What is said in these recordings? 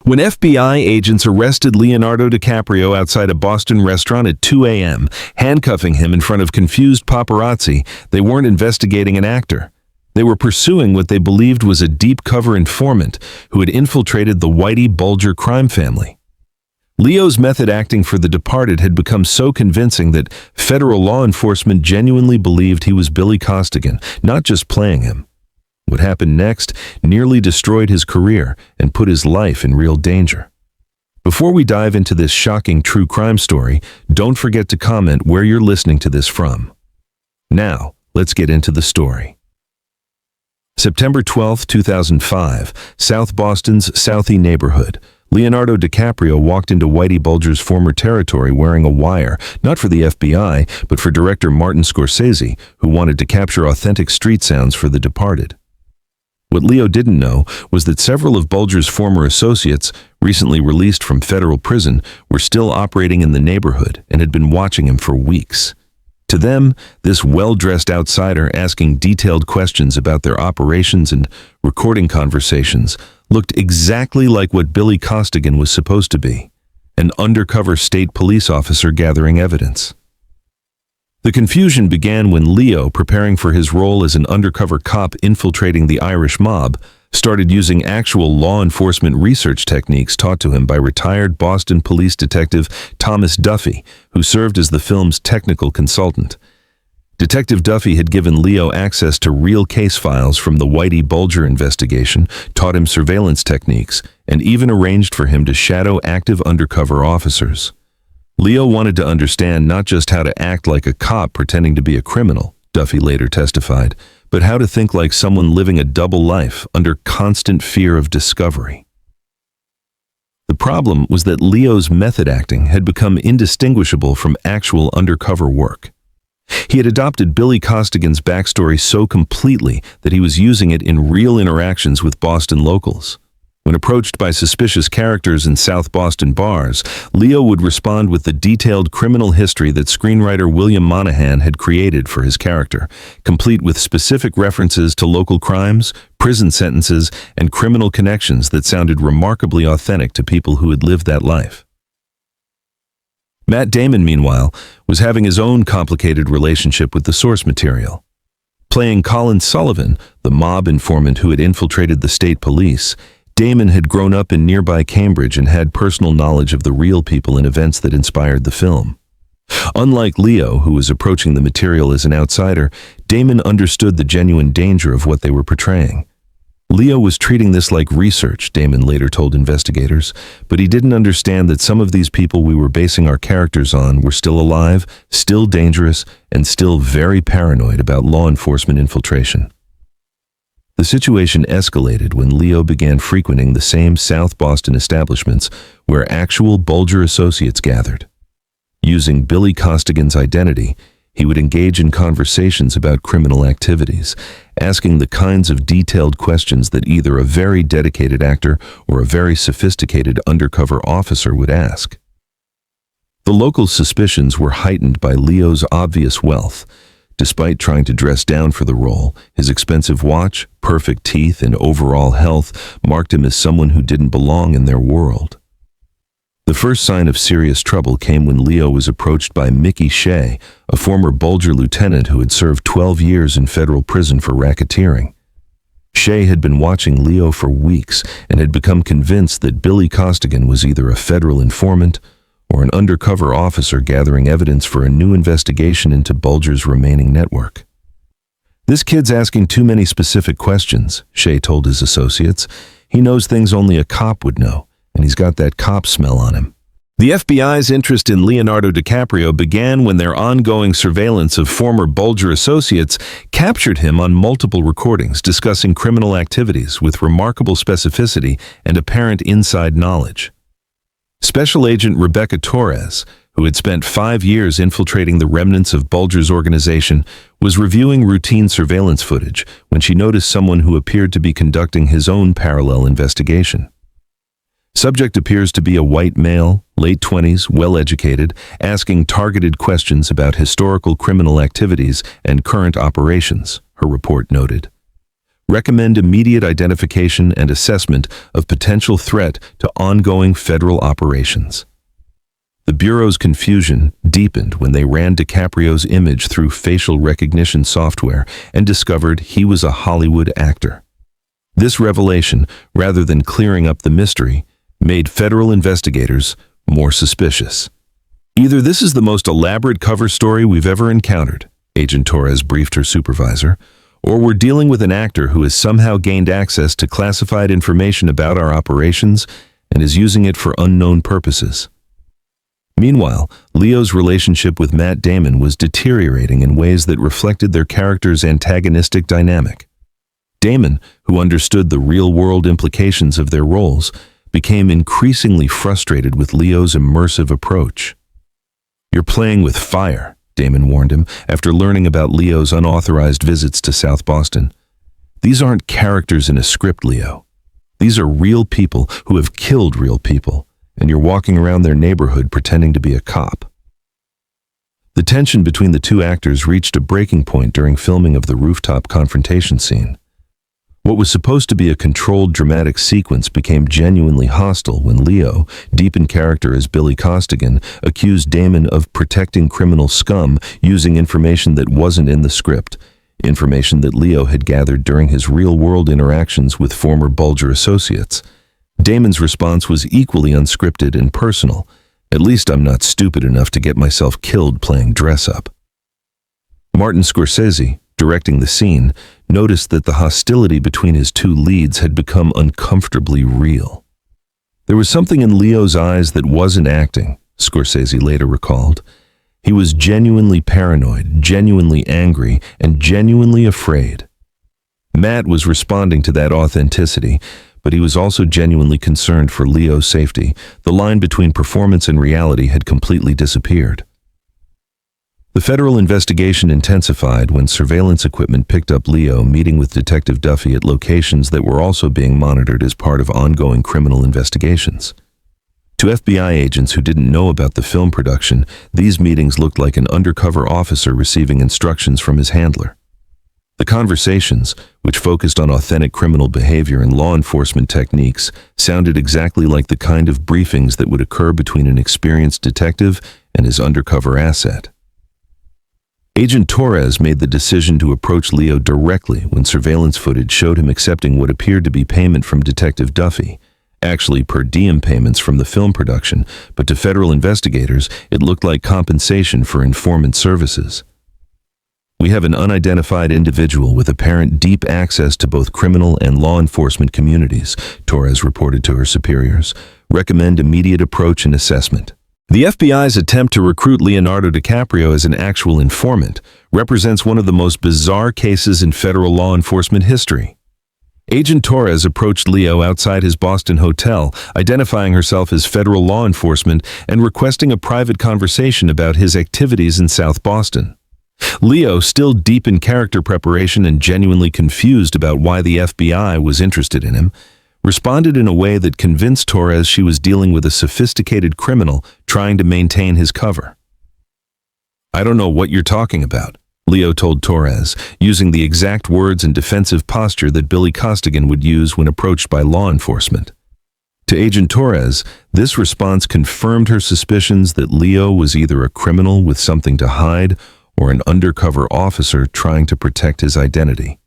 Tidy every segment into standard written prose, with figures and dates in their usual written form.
When FBI agents arrested Leonardo DiCaprio outside a Boston restaurant at 2 a.m., handcuffing him in front of confused paparazzi, they weren't investigating an actor. They were pursuing what they believed was a deep-cover informant who had infiltrated the Whitey Bulger crime family. Leo's method acting for The Departed had become so convincing that federal law enforcement genuinely believed he was Billy Costigan, not just playing him. What happened next nearly destroyed his career and put his life in real danger. Before we dive into this shocking true crime story, don't forget to comment where you're listening to this from. Now, let's get into the story. September 12, 2005, South Boston's Southie neighborhood. Leonardo DiCaprio walked into Whitey Bulger's former territory wearing a wire, not for the FBI, but for director Martin Scorsese, who wanted to capture authentic street sounds for The Departed. What Leo didn't know was that several of Bulger's former associates, recently released from federal prison, were still operating in the neighborhood and had been watching him for weeks. To them, this well-dressed outsider asking detailed questions about their operations and recording conversations looked exactly like what Billy Costigan was supposed to be, an undercover state police officer gathering evidence. The confusion began when Leo, preparing for his role as an undercover cop infiltrating the Irish mob, started using actual law enforcement research techniques taught to him by retired Boston police detective Thomas Duffy, who served as the film's technical consultant. Detective Duffy had given Leo access to real case files from the Whitey Bulger investigation, taught him surveillance techniques, and even arranged for him to shadow active undercover officers. Leo wanted to understand not just how to act like a cop pretending to be a criminal, Duffy later testified, but how to think like someone living a double life under constant fear of discovery. The problem was that Leo's method acting had become indistinguishable from actual undercover work. He had adopted Billy Costigan's backstory so completely that he was using it in real interactions with Boston locals. When approached by suspicious characters in South Boston bars, Leo would respond with the detailed criminal history that screenwriter William Monahan had created for his character, complete with specific references to local crimes, prison sentences, and criminal connections that sounded remarkably authentic to people who had lived that life. Matt Damon, meanwhile, was having his own complicated relationship with the source material. Playing Colin Sullivan, the mob informant who had infiltrated the state police, Damon had grown up in nearby Cambridge and had personal knowledge of the real people and events that inspired the film. Unlike Leo, who was approaching the material as an outsider, Damon understood the genuine danger of what they were portraying. Leo was treating this like research, Damon later told investigators, but he didn't understand that some of these people we were basing our characters on were still alive, still dangerous, and still very paranoid about law enforcement infiltration. The situation escalated when Leo began frequenting the same South Boston establishments where actual Bulger associates gathered. Using Billy Costigan's identity, he would engage in conversations about criminal activities, asking the kinds of detailed questions that either a very dedicated actor or a very sophisticated undercover officer would ask. The local suspicions were heightened by Leo's obvious wealth. Despite trying to dress down for the role, his expensive watch, perfect teeth, and overall health marked him as someone who didn't belong in their world. The first sign of serious trouble came when Leo was approached by Mickey Shea, a former Bulger lieutenant who had served 12 years in federal prison for racketeering. Shea had been watching Leo for weeks and had become convinced that Billy Costigan was either a federal informant or an undercover officer gathering evidence for a new investigation into Bulger's remaining network. "This kid's asking too many specific questions," Shea told his associates. "He knows things only a cop would know, and he's got that cop smell on him." The FBI's interest in Leonardo DiCaprio began when their ongoing surveillance of former Bulger associates captured him on multiple recordings discussing criminal activities with remarkable specificity and apparent inside knowledge. Special Agent Rebecca Torres, who had spent 5 years infiltrating the remnants of Bulger's organization, was reviewing routine surveillance footage when she noticed someone who appeared to be conducting his own parallel investigation. Subject appears to be a white male, late 20s, well-educated, asking targeted questions about historical criminal activities and current operations, her report noted. Recommend immediate identification and assessment of potential threat to ongoing federal operations. The Bureau's confusion deepened when they ran DiCaprio's image through facial recognition software and discovered he was a Hollywood actor. This revelation, rather than clearing up the mystery, made federal investigators more suspicious. Either this is the most elaborate cover story we've ever encountered, Agent Torres briefed her supervisor, or we're dealing with an actor who has somehow gained access to classified information about our operations and is using it for unknown purposes. Meanwhile, Leo's relationship with Matt Damon was deteriorating in ways that reflected their characters' antagonistic dynamic. Damon, who understood the real-world implications of their roles, became increasingly frustrated with Leo's immersive approach. "You're playing with fire," Damon warned him after learning about Leo's unauthorized visits to South Boston. "These aren't characters in a script, Leo. These are real people who have killed real people, and you're walking around their neighborhood pretending to be a cop." The tension between the two actors reached a breaking point during filming of the rooftop confrontation scene. What was supposed to be a controlled dramatic sequence became genuinely hostile when Leo, deep in character as Billy Costigan, accused Damon of protecting criminal scum using information that wasn't in the script, information that Leo had gathered during his real-world interactions with former Bulger associates. Damon's response was equally unscripted and personal. "At least I'm not stupid enough to get myself killed playing dress-up." Martin Scorsese, directing the scene, noticed that the hostility between his two leads had become uncomfortably real. There was something in Leo's eyes that wasn't acting, Scorsese later recalled. He was genuinely paranoid, genuinely angry, and genuinely afraid. Matt was responding to that authenticity, but he was also genuinely concerned for Leo's safety. The line between performance and reality had completely disappeared. The federal investigation intensified when surveillance equipment picked up Leo meeting with Detective Duffy at locations that were also being monitored as part of ongoing criminal investigations. To FBI agents who didn't know about the film production, these meetings looked like an undercover officer receiving instructions from his handler. The conversations, which focused on authentic criminal behavior and law enforcement techniques, sounded exactly like the kind of briefings that would occur between an experienced detective and his undercover asset. Agent Torres made the decision to approach Leo directly when surveillance footage showed him accepting what appeared to be payment from Detective Duffy, actually per diem payments from the film production, but to federal investigators, it looked like compensation for informant services. "We have an unidentified individual with apparent deep access to both criminal and law enforcement communities," Torres reported to her superiors. "Recommend immediate approach and assessment." The FBI's attempt to recruit Leonardo DiCaprio as an actual informant represents one of the most bizarre cases in federal law enforcement history. Agent Torres approached Leo outside his Boston hotel, identifying herself as federal law enforcement and requesting a private conversation about his activities in South Boston. Leo, still deep in character preparation and genuinely confused about why the FBI was interested in him, responded in a way that convinced Torres she was dealing with a sophisticated criminal trying to maintain his cover. "I don't know what you're talking about," Leo told Torres, using the exact words and defensive posture that Billy Costigan would use when approached by law enforcement. To Agent Torres, this response confirmed her suspicions that Leo was either a criminal with something to hide or an undercover officer trying to protect his identity.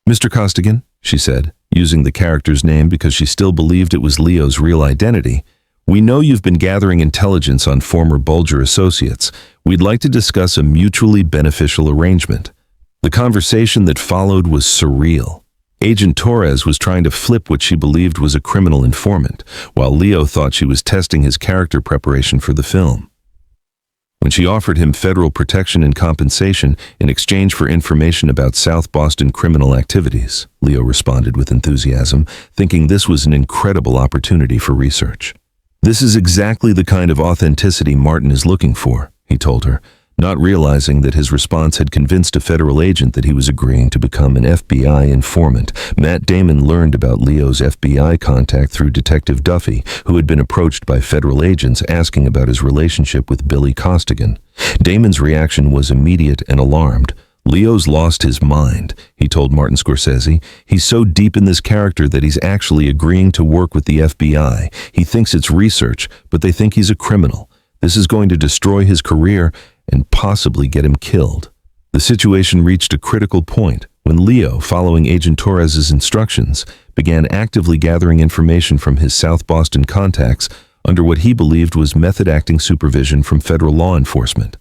"Mr. Costigan," she said, using the character's name because she still believed it was Leo's real identity, "we know you've been gathering intelligence on former Bulger associates. We'd like to discuss a mutually beneficial arrangement." The conversation that followed was surreal. Agent Torres was trying to flip what she believed was a criminal informant, while Leo thought she was testing his character preparation for the film. When she offered him federal protection and compensation in exchange for information about South Boston criminal activities, Leo responded with enthusiasm, thinking this was an incredible opportunity for research. "This is exactly the kind of authenticity Martin is looking for," he told her, not realizing that his response had convinced a federal agent that he was agreeing to become an FBI informant. Matt Damon learned about Leo's FBI contact through Detective Duffy, who had been approached by federal agents asking about his relationship with Billy Costigan. Damon's reaction was immediate and alarmed. "Leo's lost his mind," he told Martin Scorsese. "He's so deep in this character that he's actually agreeing to work with the FBI. He thinks it's research, but they think he's a criminal. This is going to destroy his career and possibly get him killed." The situation reached a critical point when Leo, following Agent Torres's instructions, began actively gathering information from his South Boston contacts under what he believed was method acting supervision from federal law enforcement.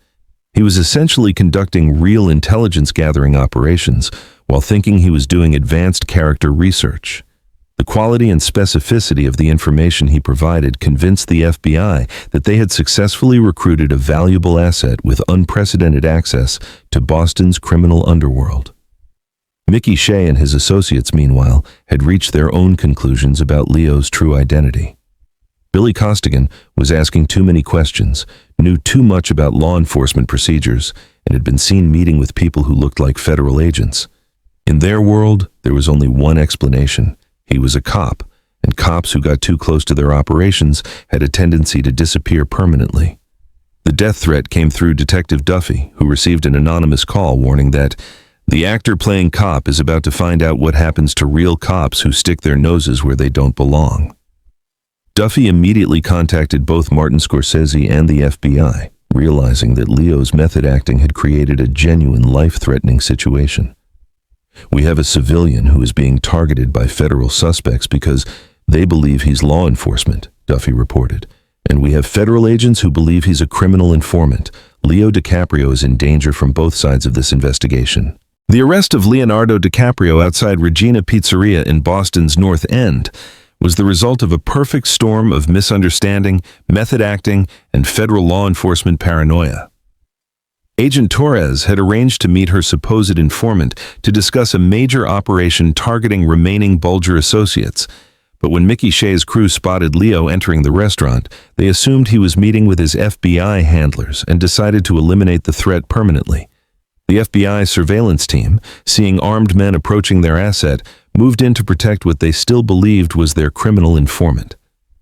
He was essentially conducting real intelligence gathering operations while thinking he was doing advanced character research. The quality and specificity of the information he provided convinced the FBI that they had successfully recruited a valuable asset with unprecedented access to Boston's criminal underworld. Mickey Shea and his associates, meanwhile, had reached their own conclusions about Leo's true identity. Billy Costigan was asking too many questions, knew too much about law enforcement procedures, and had been seen meeting with people who looked like federal agents. In their world, there was only one explanation. He was a cop, and cops who got too close to their operations had a tendency to disappear permanently. The death threat came through Detective Duffy, who received an anonymous call warning that the actor playing cop is about to find out what happens to real cops who stick their noses where they don't belong. Duffy immediately contacted both Martin Scorsese and the FBI, realizing that Leo's method acting had created a genuine life-threatening situation. "We have a civilian who is being targeted by federal suspects because they believe he's law enforcement," Duffy reported. "And we have federal agents who believe he's a criminal informant. Leo DiCaprio is in danger from both sides of this investigation." The arrest of Leonardo DiCaprio outside Regina Pizzeria in Boston's North End was the result of a perfect storm of misunderstanding, method acting, and federal law enforcement paranoia. Agent Torres had arranged to meet her supposed informant to discuss a major operation targeting remaining Bulger associates, but when Mickey Shea's crew spotted Leo entering the restaurant, they assumed he was meeting with his FBI handlers and decided to eliminate the threat permanently. The FBI surveillance team, seeing armed men approaching their asset, moved in to protect what they still believed was their criminal informant.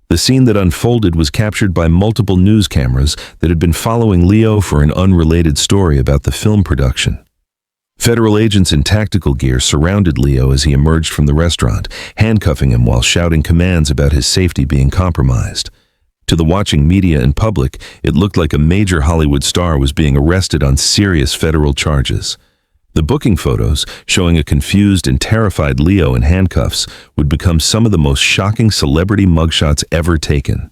The scene that unfolded was captured by multiple news cameras that had been following Leo for an unrelated story about the film production. Federal agents in tactical gear surrounded Leo as he emerged from the restaurant, handcuffing him while shouting commands about his safety being compromised. To the watching media and public, it looked like a major Hollywood star was being arrested on serious federal charges. The booking photos, showing a confused and terrified Leo in handcuffs, would become some of the most shocking celebrity mugshots ever taken.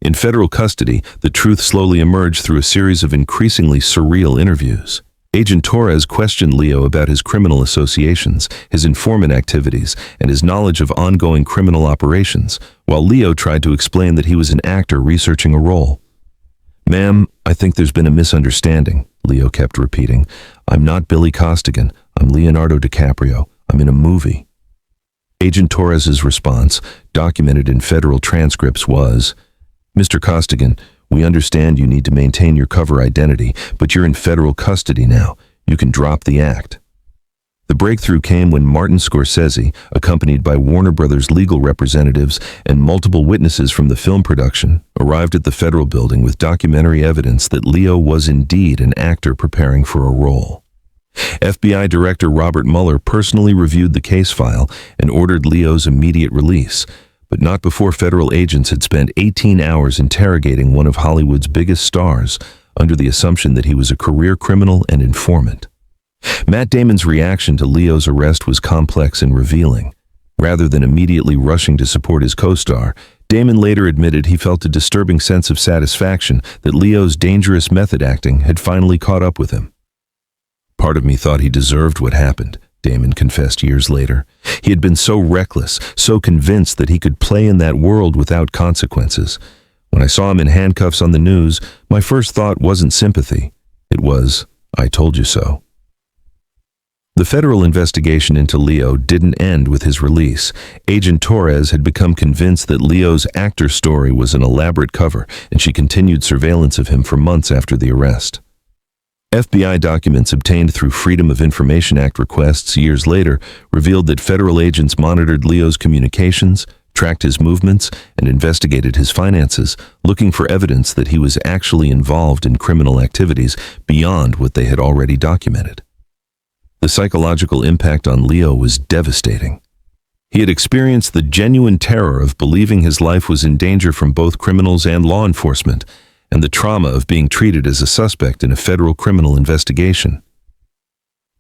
In federal custody, the truth slowly emerged through a series of increasingly surreal interviews. Agent Torres questioned Leo about his criminal associations, his informant activities, and his knowledge of ongoing criminal operations, while Leo tried to explain that he was an actor researching a role. "Ma'am, I think there's been a misunderstanding," Leo kept repeating. "I'm not Billy Costigan. I'm Leonardo DiCaprio. I'm in a movie." Agent Torres's response, documented in federal transcripts, was, "Mr. Costigan, we understand you need to maintain your cover identity, but you're in federal custody now. You can drop the act." The breakthrough came when Martin Scorsese, accompanied by Warner Brothers legal representatives and multiple witnesses from the film production, arrived at the federal building with documentary evidence that Leo was indeed an actor preparing for a role. FBI Director Robert Mueller personally reviewed the case file and ordered Leo's immediate release, but not before federal agents had spent 18 hours interrogating one of Hollywood's biggest stars under the assumption that he was a career criminal and informant. Matt Damon's reaction to Leo's arrest was complex and revealing. Rather than immediately rushing to support his co-star, Damon later admitted he felt a disturbing sense of satisfaction that Leo's dangerous method acting had finally caught up with him. "Part of me thought he deserved what happened," Damon confessed years later. He had been so reckless, so convinced that he could play in that world without consequences. When I saw him in handcuffs on the news, my first thought wasn't sympathy. It was, "I told you so." The federal investigation into Leo didn't end with his release. Agent Torres had become convinced that Leo's actor story was an elaborate cover, and she continued surveillance of him for months after the arrest. FBI documents obtained through Freedom of Information Act requests years later revealed that federal agents monitored Leo's communications, tracked his movements, and investigated his finances, looking for evidence that he was actually involved in criminal activities beyond what they had already documented. The psychological impact on Leo was devastating. He had experienced the genuine terror of believing his life was in danger from both criminals and law enforcement, and the trauma of being treated as a suspect in a federal criminal investigation.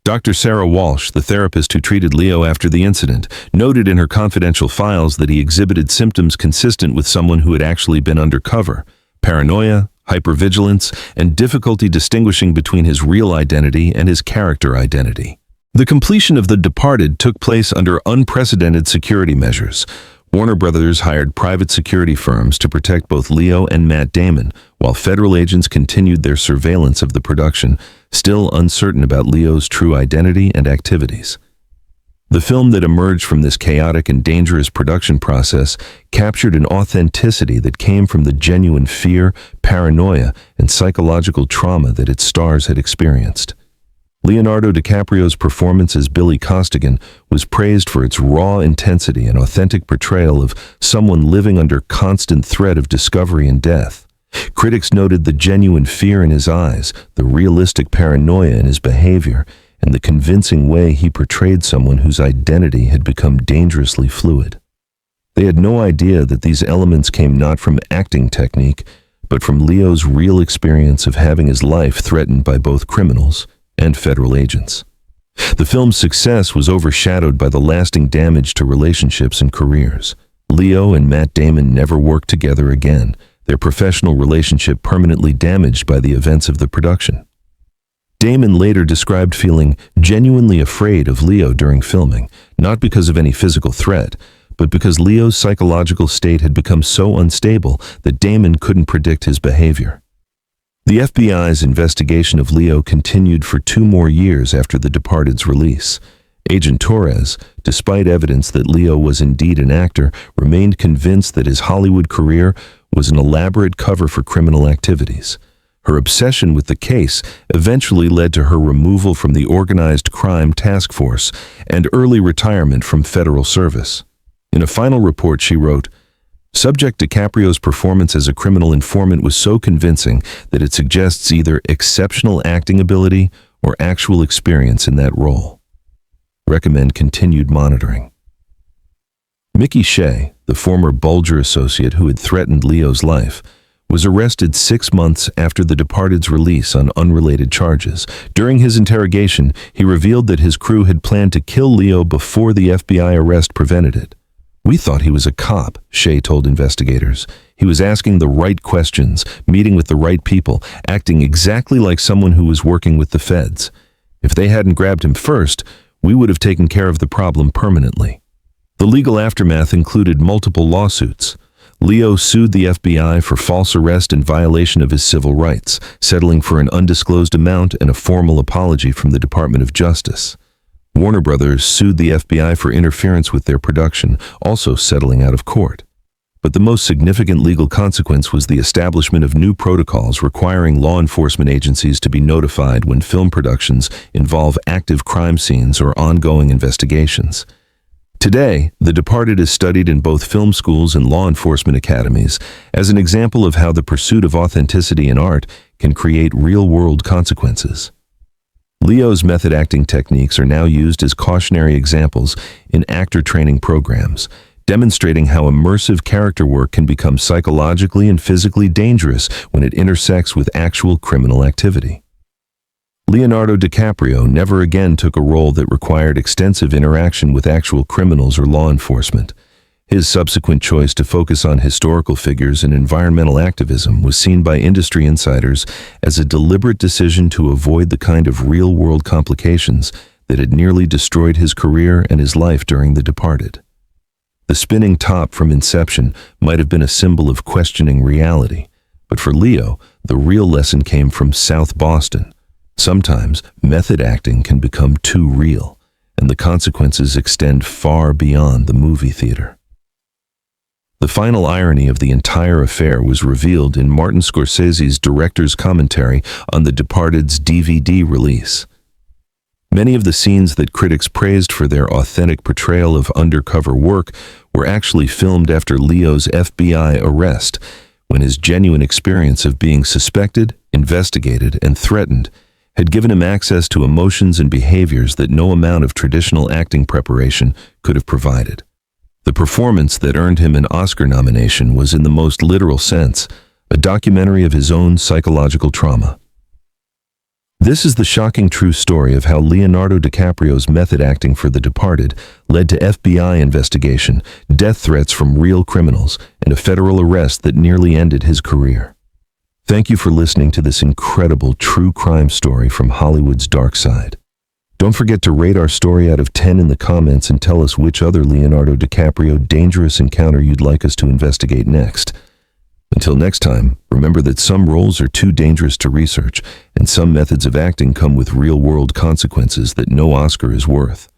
Dr. Sarah Walsh, the therapist who treated Leo after the incident, noted in her confidential files that he exhibited symptoms consistent with someone who had actually been undercover: paranoia, hypervigilance, and difficulty distinguishing between his real identity and his character identity. The completion of The Departed took place under unprecedented security measures. Warner Brothers hired private security firms to protect both Leo and Matt Damon, while federal agents continued their surveillance of the production, still uncertain about Leo's true identity and activities. The film that emerged from this chaotic and dangerous production process captured an authenticity that came from the genuine fear, paranoia, and psychological trauma that its stars had experienced. Leonardo DiCaprio's performance as Billy Costigan was praised for its raw intensity and authentic portrayal of someone living under constant threat of discovery and death. Critics noted the genuine fear in his eyes, the realistic paranoia in his behavior, and the convincing way he portrayed someone whose identity had become dangerously fluid. They had no idea that these elements came not from acting technique, but from Leo's real experience of having his life threatened by both criminals and federal agents. The film's success was overshadowed by the lasting damage to relationships and careers. Leo and Matt Damon never worked together again, their professional relationship permanently damaged by the events of the production. Damon later described feeling genuinely afraid of Leo during filming, not because of any physical threat, but because Leo's psychological state had become so unstable that Damon couldn't predict his behavior. The FBI's investigation of Leo continued for 2 more years after The Departed's release. Agent Torres, despite evidence that Leo was indeed an actor, remained convinced that his Hollywood career was an elaborate cover for criminal activities. Her obsession with the case eventually led to her removal from the Organized Crime Task Force and early retirement from federal service. In a final report, she wrote, "Subject DiCaprio's performance as a criminal informant was so convincing that it suggests either exceptional acting ability or actual experience in that role. Recommend continued monitoring." Mickey Shea, the former Bulger associate who had threatened Leo's life, was arrested 6 months after The Departed's release on unrelated charges. During his interrogation, he revealed that his crew had planned to kill Leo before the FBI arrest prevented it. "We thought he was a cop," Shea told investigators. "He was asking the right questions, meeting with the right people, acting exactly like someone who was working with the feds. If they hadn't grabbed him first, we would have taken care of the problem permanently." The legal aftermath included multiple lawsuits. Leo sued the FBI for false arrest and violation of his civil rights, settling for an undisclosed amount and a formal apology from the Department of Justice. Warner Brothers sued the FBI for interference with their production, also settling out of court. But the most significant legal consequence was the establishment of new protocols requiring law enforcement agencies to be notified when film productions involve active crime scenes or ongoing investigations. Today, The Departed is studied in both film schools and law enforcement academies as an example of how the pursuit of authenticity in art can create real-world consequences. Leo's method acting techniques are now used as cautionary examples in actor training programs, demonstrating how immersive character work can become psychologically and physically dangerous when it intersects with actual criminal activity. Leonardo DiCaprio never again took a role that required extensive interaction with actual criminals or law enforcement. His subsequent choice to focus on historical figures and environmental activism was seen by industry insiders as a deliberate decision to avoid the kind of real-world complications that had nearly destroyed his career and his life during The Departed. The spinning top from Inception might have been a symbol of questioning reality, but for Leo, the real lesson came from South Boston. Sometimes, method acting can become too real, and the consequences extend far beyond the movie theater. The final irony of the entire affair was revealed in Martin Scorsese's director's commentary on The Departed's DVD release. Many of the scenes that critics praised for their authentic portrayal of undercover work were actually filmed after Leo's FBI arrest, when his genuine experience of being suspected, investigated, and threatened had given him access to emotions and behaviors that no amount of traditional acting preparation could have provided. The performance that earned him an Oscar nomination was, in the most literal sense, a documentary of his own psychological trauma. This is the shocking true story of how Leonardo DiCaprio's method acting for The Departed led to FBI investigation, death threats from real criminals, and a federal arrest that nearly ended his career. Thank you for listening to this incredible true crime story from Hollywood's dark side. Don't forget to rate our story out of 10 in the comments and tell us which other Leonardo DiCaprio dangerous encounter you'd like us to investigate next. Until next time, remember that some roles are too dangerous to research, and some methods of acting come with real-world consequences that no Oscar is worth.